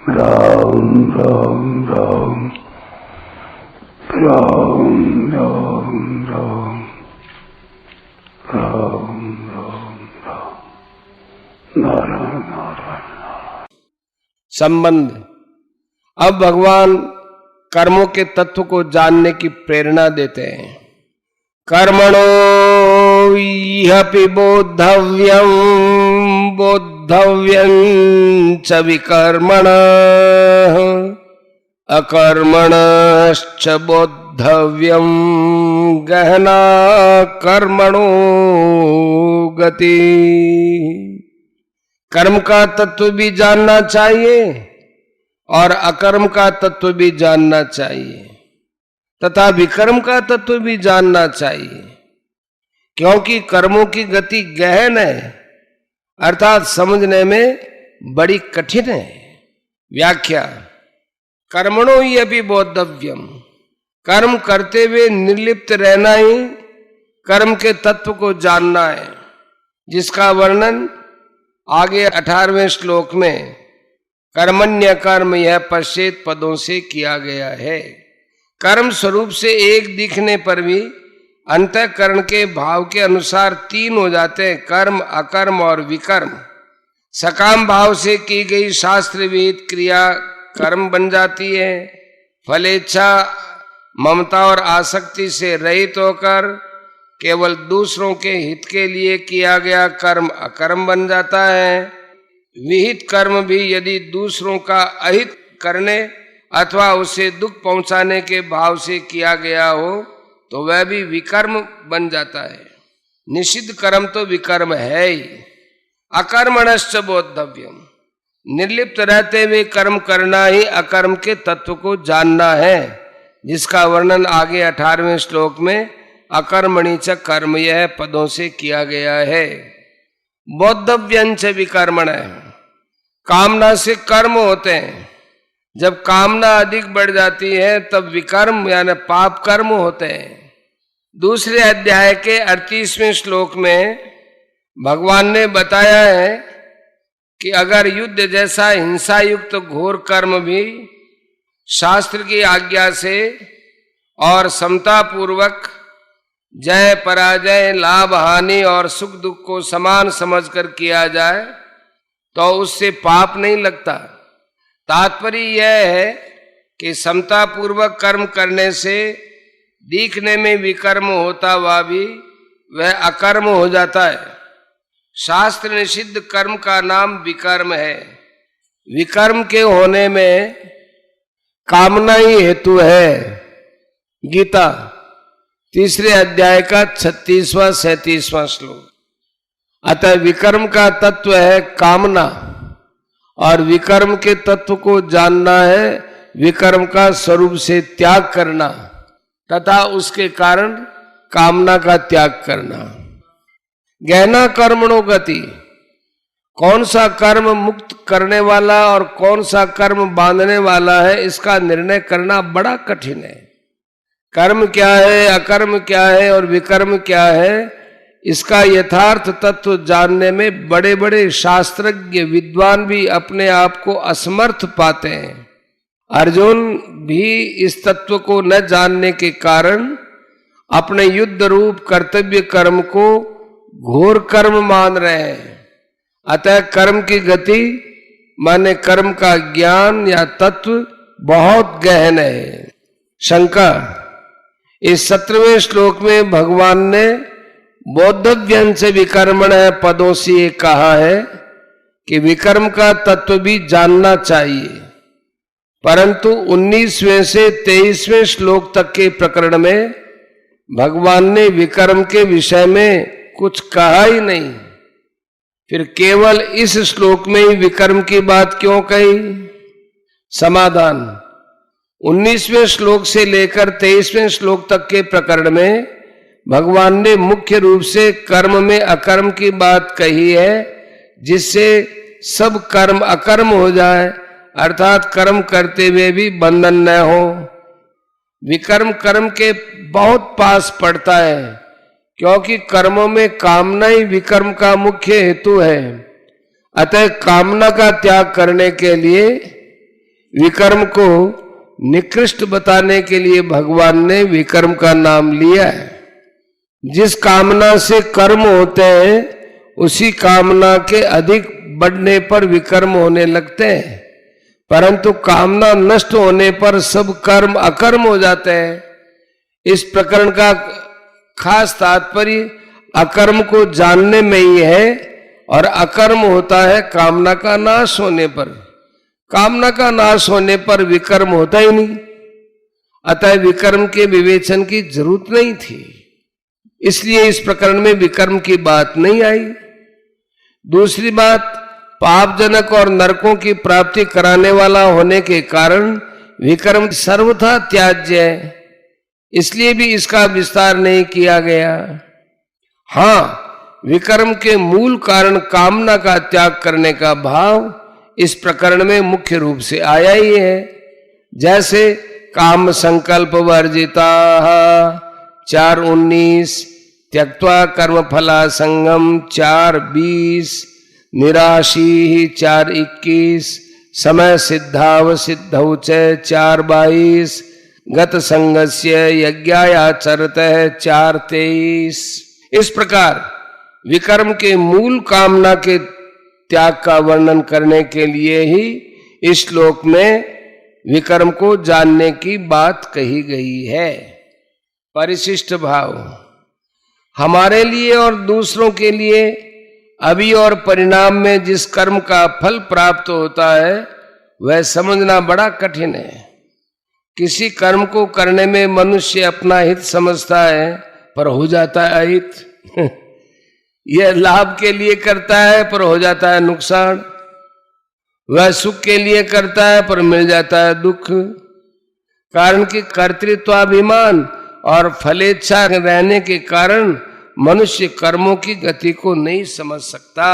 राम राम राम राम राम राम राम राम राम नारायण नारायण। संबंध। अब भगवान कर्मों के तत्व को जानने की प्रेरणा देते हैं। कर्मणो ह्यपि बोद्धव्यं बोद्धव्यं च विकर्मणः अकर्मणश्च बोद्धव्यं गहना कर्मणो गति। कर्म का तत्व भी जानना चाहिए और अकर्म का तत्व भी जानना चाहिए तथा विकर्म का तत्व भी जानना चाहिए, क्योंकि कर्मों की गति गहन है, अर्थात समझने में बड़ी कठिन है। व्याख्या। कर्मणो ही अभी बोद्धव्यम, कर्म करते हुए निर्लिप्त रहना ही कर्म के तत्व को जानना है, जिसका वर्णन आगे 18वें श्लोक में कर्मण्य कर्म यह पश्चेत पदों से किया गया है। कर्म स्वरूप से एक दिखने पर भी अंतःकरण के भाव के अनुसार तीन हो जाते हैं, कर्म, अकर्म और विकर्म। सकाम भाव से की गई शास्त्र विहित क्रिया कर्म बन जाती है। फलेच्छा, ममता और आसक्ति से रहित होकर केवल दूसरों के हित के लिए किया गया कर्म अकर्म बन जाता है। विहित कर्म भी यदि दूसरों का अहित करने अथवा उसे दुख पहुंचाने के भाव से किया गया हो तो वह भी विकर्म बन जाता है। निषिद्ध कर्म तो विकर्म है ही। अकर्मणश्च बोद्धव्यम, निर्लिप्त रहते हुए कर्म करना ही अकर्म के तत्व को जानना है, जिसका वर्णन आगे 18वें श्लोक में अकर्मणि च कर्म यह पदों से किया गया है। बोद्धव्यंच विकर्मण, कामना से कर्म होते हैं। जब कामना अधिक बढ़ जाती है तब विकर्म यानी पाप कर्म होते हैं। दूसरे अध्याय के 38वें श्लोक में भगवान ने बताया है कि अगर युद्ध जैसा हिंसा युक्त घोर कर्म भी शास्त्र की आज्ञा से और समता पूर्वक जय पराजय, लाभ हानि और सुख दुख को समान समझकर किया जाए तो उससे पाप नहीं लगता। तात्पर्य यह है कि समता पूर्वक कर्म करने से दिखने में विकर्म होता हुआ भी वह अकर्म हो जाता है। शास्त्र निषिद्ध कर्म का नाम विकर्म है। विकर्म के होने में कामना ही हेतु है। गीता 3 अध्याय का 36वां 37वां श्लोक। अतः विकर्म का तत्व है कामना और विकर्म के तत्व को जानना है विकर्म का स्वरूप से त्याग करना तथा उसके कारण कामना का त्याग करना। गहना कर्मणो गति, कौन सा कर्म मुक्त करने वाला और कौन सा कर्म बांधने वाला है, इसका निर्णय करना बड़ा कठिन है। कर्म क्या है, अकर्म क्या है और विकर्म क्या है, इसका यथार्थ तत्व जानने में बड़े बड़े शास्त्रज्ञ विद्वान भी अपने आप को असमर्थ पाते हैं। अर्जुन भी इस तत्व को न जानने के कारण अपने युद्ध रूप कर्तव्य कर्म को घोर कर्म मान रहे हैं। अतः कर्म की गति माने कर्म का ज्ञान या तत्व बहुत गहन है। शंका। इस 17वें श्लोक में भगवान ने बोद्धव्यं से विकर्मण पदों से ये कहा है कि विकर्म का तत्व भी जानना चाहिए, परंतु 19वें से 23वें श्लोक तक के प्रकरण में भगवान ने विकर्म के विषय में कुछ कहा ही नहीं। फिर केवल इस श्लोक में ही विकर्म की बात क्यों कही? समाधान। 19वें श्लोक से लेकर 23वें श्लोक तक के प्रकरण में भगवान ने मुख्य रूप से कर्म में अकर्म की बात कही है, जिससे सब कर्म अकर्म हो जाए, अर्थात कर्म करते हुए भी बंधन न हो। विकर्म कर्म के बहुत पास पड़ता है, क्योंकि कर्मों में कामना ही विकर्म का मुख्य हेतु है। अतः कामना का त्याग करने के लिए विकर्म को निकृष्ट बताने के लिए भगवान ने विकर्म का नाम लिया है। जिस कामना से कर्म होते हैं उसी कामना के अधिक बढ़ने पर विकर्म होने लगते हैं, परंतु कामना नष्ट होने पर सब कर्म अकर्म हो जाते हैं। इस प्रकरण का खास तात्पर्य अकर्म को जानने में ही है, और अकर्म होता है कामना का नाश होने पर। कामना का नाश होने पर विकर्म होता ही नहीं, अतः विकर्म के विवेचन की जरूरत नहीं थी, इसलिए इस प्रकरण में विकर्म की बात नहीं आई। दूसरी बात, पापजनक और नरकों की प्राप्ति कराने वाला होने के कारण विकर्म सर्वथा त्याज्य है, इसलिए भी इसका विस्तार नहीं किया गया। हाँ, विकर्म के मूल कारण कामना का त्याग करने का भाव इस प्रकरण में मुख्य रूप से आया ही है। जैसे काम संकल्प वर्जिता 4:19, त्यक्त्वा कर्म फला संगम 4:20, निराशी 4:21, समय सिद्धाव सिद्धौ च 4:22, गत संगस्य यज्ञायाचरत 4:23। इस प्रकार विकर्म के मूल कामना के त्याग का वर्णन करने के लिए ही इस श्लोक में विकर्म को जानने की बात कही गई है। परिशिष्ट भाव, हमारे लिए और दूसरों के लिए अभी और परिणाम में जिस कर्म का फल प्राप्त होता है वह समझना बड़ा कठिन है। किसी कर्म को करने में मनुष्य अपना हित समझता है पर हो जाता है अहित यह लाभ के लिए करता है पर हो जाता है नुकसान, वह सुख के लिए करता है पर मिल जाता है दुख। कारण कि कर्तृत्वाभिमान और फलेच्छा रहने के कारण मनुष्य कर्मों की गति को नहीं समझ सकता।